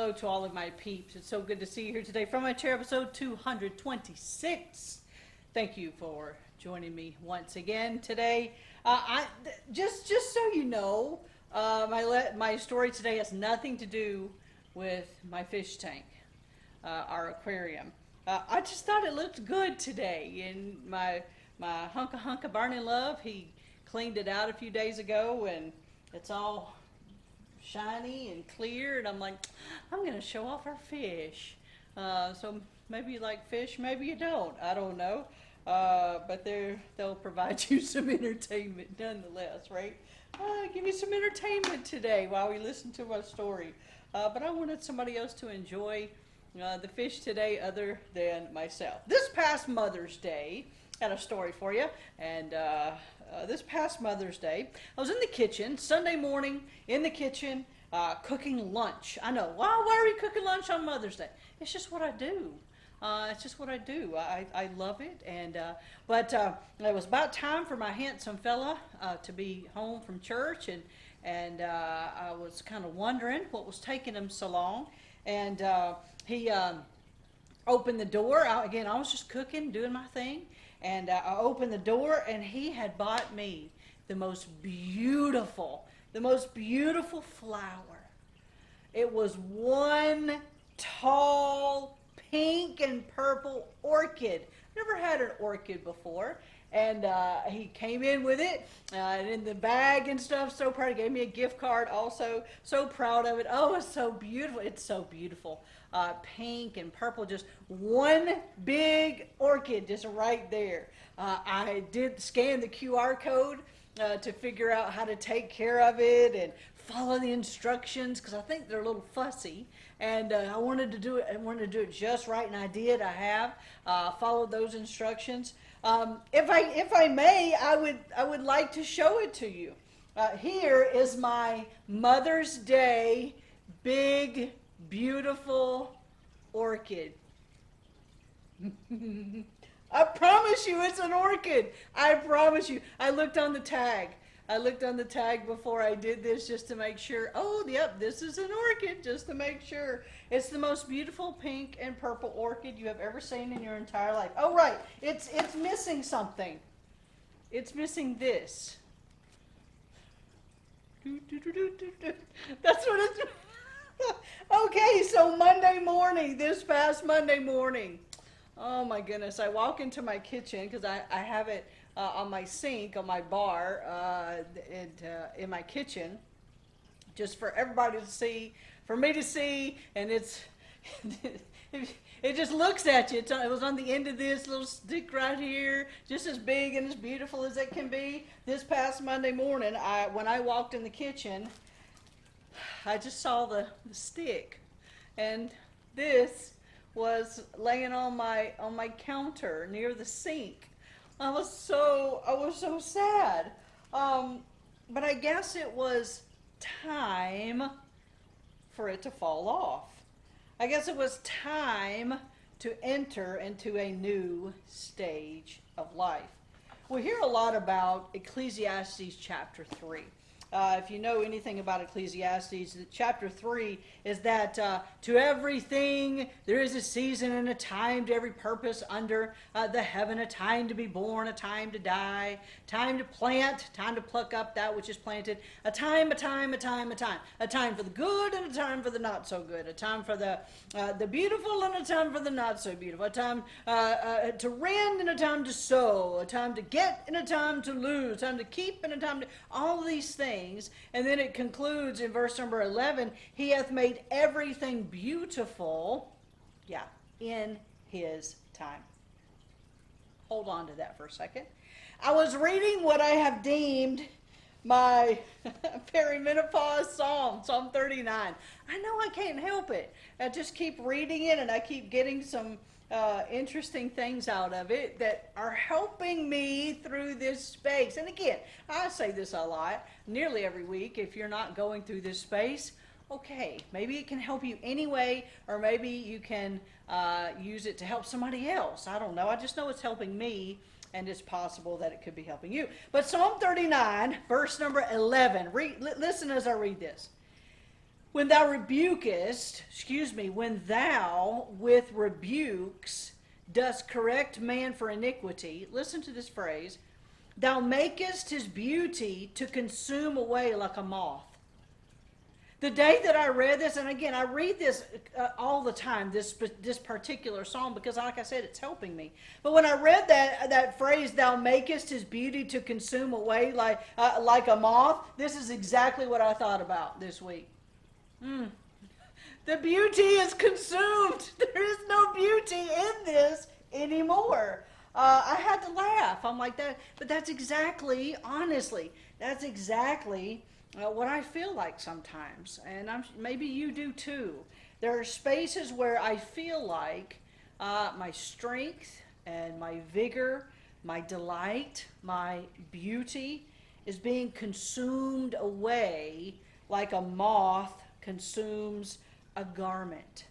hello to all of my peeps. It's so good to see you here today from my chair, episode 226. Thank you for joining me once again today. Just so you know, my story today has nothing to do with my fish tank, our aquarium. I just thought it looked good today, and my hunka Barney Love, he cleaned it out a few days ago, and it's all shiny and clear, and I'm like, I'm gonna show off our fish. So maybe you like fish, maybe you don't. I don't know. But they'll provide you some entertainment nonetheless, right? Give you some entertainment today while we listen to my story. But I wanted somebody else to enjoy the fish today other than myself. This past Mother's Day, I had a story for you, and this past Mother's Day, I was in the kitchen, Sunday morning, in the kitchen, cooking lunch. I know, wow, why are you cooking lunch on Mother's Day? It's just what I do. It's just what I do. I love it, but it was about time for my handsome fella to be home from church, and I was kind of wondering what was taking him so long, and he opened the door. Again, I was just cooking, doing my thing, and I opened the door, and he had bought me the most beautiful flower. It was one tall pink and purple orchid. Never had an orchid before. And he came in with it, and in the bag and stuff. So proud. He gave me a gift card also. So proud of it. Oh, it's so beautiful. It's so beautiful. Pink and purple, just one big orchid just right there. I did scan the QR code to figure out how to take care of it and follow the instructions, because I think they're a little fussy, and I wanted to do it just right, and I did. I have followed those instructions. If I may, I would like to show it to you. Here is my Mother's Day big beautiful orchid. I promise you it's an orchid. I promise you. I looked on the tag. Before I did this just to make sure. Oh, yep, this is an orchid, just to make sure. It's the most beautiful pink and purple orchid you have ever seen in your entire life. Oh, right, it's missing something. It's missing this. That's what it's. Okay, so this past Monday morning. Oh my goodness, I walk into my kitchen because I have it on my sink, on my bar, in my kitchen, just for everybody to see, for me to see, and it just looks at you. It was on the end of this little stick right here, just as big and as beautiful as it can be. This past Monday morning, when I walked in the kitchen, I just saw the stick, and this was laying on my counter near the sink. I was so sad. But I guess it was time for it to fall off. I guess it was time to enter into a new stage of life. We hear a lot about Ecclesiastes chapter 3. If you know anything about Ecclesiastes, chapter 3 is that to everything there is a season and a time to every purpose under the heaven, a time to be born, a time to die, time to plant, time to pluck up that which is planted, a time for the good and a time for the not so good, a time for the beautiful and a time for the not so beautiful, a time to rend and a time to sow, a time to get and a time to lose, a time to keep and a time to, all these things. And then it concludes in verse number 11, he hath made everything beautiful, in his time. Hold on to that for a second. I was reading what I have deemed my perimenopause psalm, Psalm 39. I know I can't help it. I just keep reading it, and I keep getting some interesting things out of it that are helping me through this space. And again, I say this a lot, nearly every week. If you're not going through this space, okay, maybe it can help you anyway, or maybe you can use it to help somebody else. I don't know. I just know it's helping me, and it's possible that it could be helping you. But Psalm 39, verse number 11, listen as I read this. When thou rebukest, when thou with rebukes dost correct man for iniquity, listen to this phrase, thou makest his beauty to consume away like a moth. The day that I read this, and again, I read this all the time, this particular psalm, because like I said, it's helping me. But when I read that phrase, thou makest his beauty to consume away like a moth, this is exactly what I thought about this week. The beauty is consumed. There is no beauty in this anymore. I had to laugh. I'm like that, but that's exactly, honestly, that's exactly what I feel like sometimes, and maybe you do too. There are spaces where I feel like my strength and my vigor, my delight, my beauty is being consumed away like a moth consumes a garment.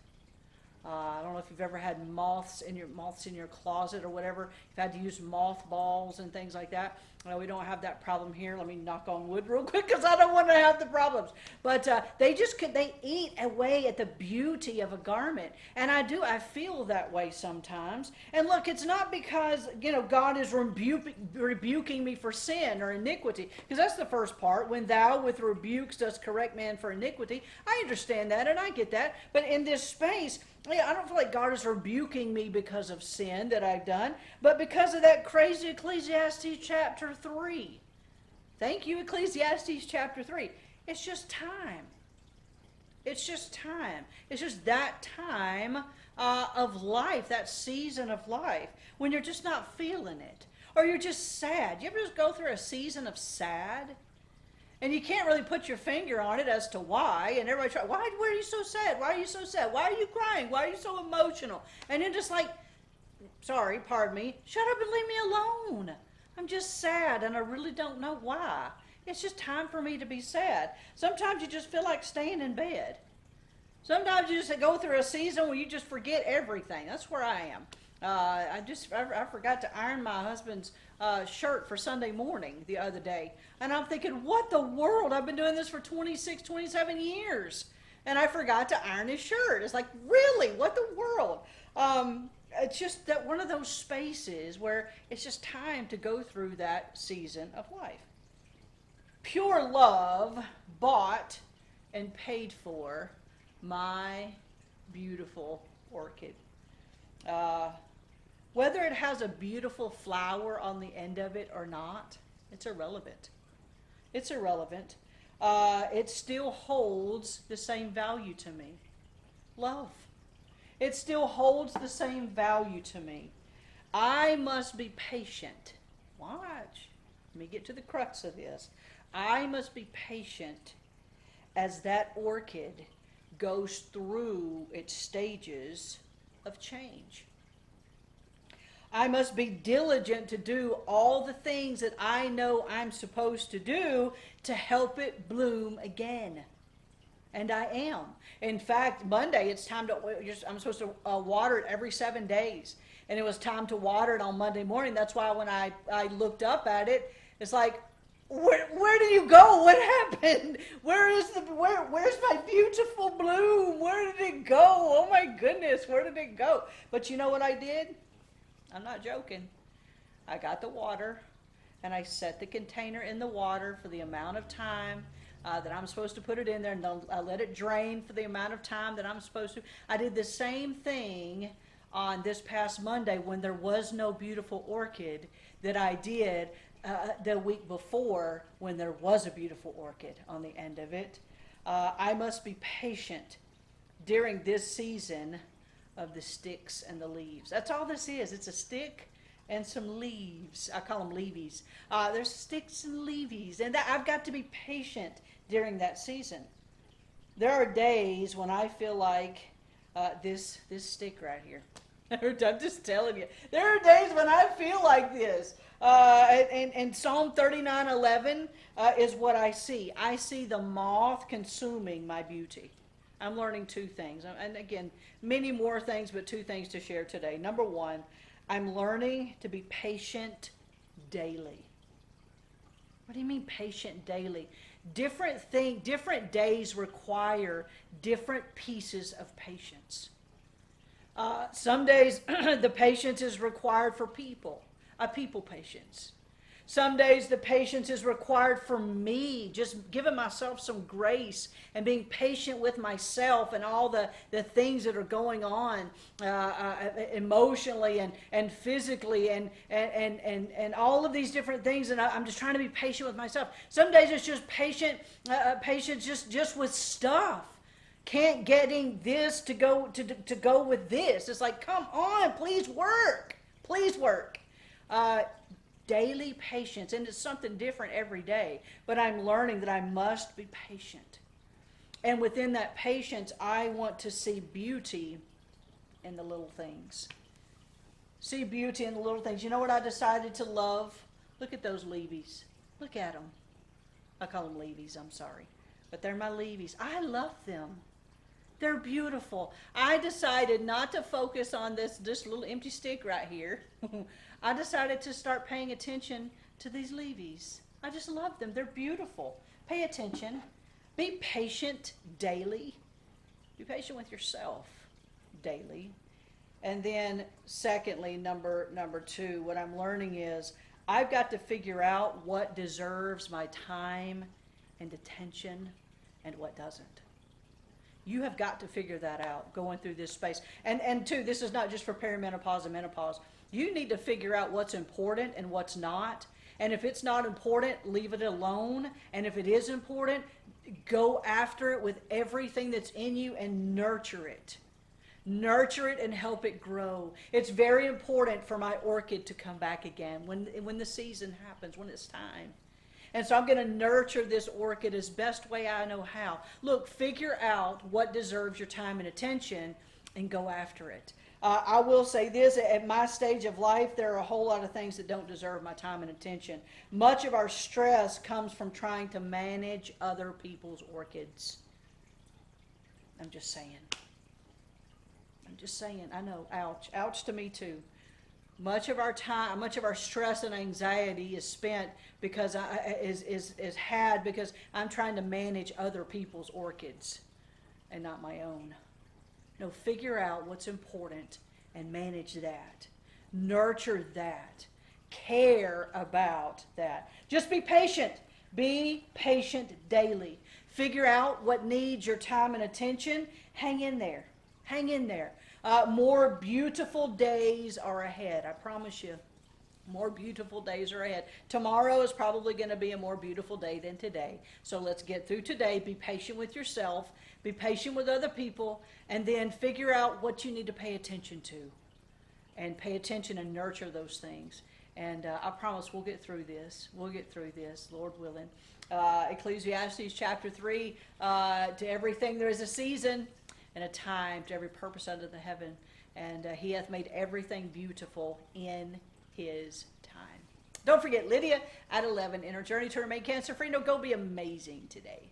I don't know if you've ever had moths in your closet or whatever. You've had to use mothballs and things like that. We don't have that problem here. Let me knock on wood real quick because I don't want to have the problems. But they eat away at the beauty of a garment, and I feel that way sometimes. And look, it's not because God is rebuking me for sin or iniquity, because that's the first part. When thou with rebukes dost correct man for iniquity, I understand that and I get that. But in this space, I don't feel like God is rebuking me because of sin that I've done, but because of that crazy Ecclesiastes chapter 3. Thank you, Ecclesiastes chapter 3. It's just time. It's just time. It's just that time of life, that season of life, when you're just not feeling it. Or you're just sad. You ever just go through a season of sad? And you can't really put your finger on it as to why. And everybody tries, why are you so sad? Why are you so sad? Why are you crying? Why are you so emotional? And then just like, sorry, pardon me, shut up and leave me alone. I'm just sad and I really don't know why. It's just time for me to be sad. Sometimes you just feel like staying in bed. Sometimes you just go through a season where you just forget everything. That's where I am. I forgot to iron my husband's shirt for Sunday morning the other day. And I'm thinking, what the world? I've been doing this for 26, 27 years. And I forgot to iron his shirt. It's like, really? What the world? It's just that one of those spaces where it's just time to go through that season of life. Pure love bought and paid for my beautiful orchid. Whether it has a beautiful flower on the end of it or not, it's irrelevant. It's irrelevant. It still holds the same value to me. Love. It still holds the same value to me. I must be patient. Watch. Let me get to the crux of this. I must be patient as that orchid goes through its stages of change. I must be diligent to do all the things that I know I'm supposed to do to help it bloom again. And I am. In fact, Monday, it's time to, I'm supposed to water it every 7 days. And it was time to water it on Monday morning. That's why when I looked up at it, it's like, where did you go? What happened? Where's my beautiful bloom? Where did it go? Oh my goodness, where did it go? But you know what I did? I'm not joking. I got the water and I set the container in the water for the amount of time that I'm supposed to put it in there, and I let it drain for the amount of time that I'm supposed to. I did the same thing on this past Monday when there was no beautiful orchid that I did the week before when there was a beautiful orchid on the end of it. I must be patient during this season of the sticks and the leaves. That's all this is. It's a stick and some leaves. I call them leavies. There's sticks and leavies, and I've got to be patient during that season. There are days when I feel like this stick right here. I'm just telling you. There are days when I feel like this. And Psalm 39:11 is what I see. I see the moth consuming my beauty. I'm learning two things. And again, many more things, but two things to share today. Number one, I'm learning to be patient daily. What do you mean patient daily? Different days require different pieces of patience. Some days the patience is required for people, a people patience. Some days the patience is required for me, just giving myself some grace and being patient with myself and all the things that are going on emotionally and physically and all of these different things. And I'm just trying to be patient with myself. Some days it's just patience just with stuff. Can't getting this to go with this. It's like, come on, please work. Please work. Daily patience, and it's something different every day, but I'm learning that I must be patient. And within that patience, I want to see beauty in the little things. See beauty in the little things. You know what I decided to love? Look at those leavies. Look at them. I call them leavies, I'm sorry. But they're my leavies. I love them. They're beautiful. I decided not to focus on this little empty stick right here. I decided to start paying attention to these leavies. I just love them. They're beautiful. Pay attention. Be patient daily. Be patient with yourself daily. And then secondly, number two, what I'm learning is I've got to figure out what deserves my time and attention and what doesn't. You have got to figure that out going through this space. And two, this is not just for perimenopause and menopause. You need to figure out what's important and what's not. And if it's not important, leave it alone. And if it is important, go after it with everything that's in you and nurture it. Nurture it and help it grow. It's very important for my orchid to come back again when the season happens, when it's time. And so I'm going to nurture this orchid as best way I know how. Look, figure out what deserves your time and attention and go after it. I will say this, at my stage of life, there are a whole lot of things that don't deserve my time and attention. Much of our stress comes from trying to manage other people's orchids. I'm just saying. I know, ouch. Ouch to me too. Much of our time, much of our stress and anxiety is spent because is had because I'm trying to manage other people's orchids and not my own. No, figure out what's important and manage that. Nurture that. Care about that. Just be patient. Be patient daily. Figure out what needs your time and attention. Hang in there. Hang in there. More beautiful days are ahead. I promise you. More beautiful days are ahead. Tomorrow is probably going to be a more beautiful day than today. So let's get through today. Be patient with yourself. Be patient with other people. And then figure out what you need to pay attention to. And pay attention and nurture those things. And I promise we'll get through this. We'll get through this, Lord willing. Ecclesiastes chapter 3, to everything there is a season and a time, to every purpose under the heaven. And he hath made everything beautiful in his time. Don't forget, Lydia at 11 in her journey to remain cancer-free. No, go be amazing today.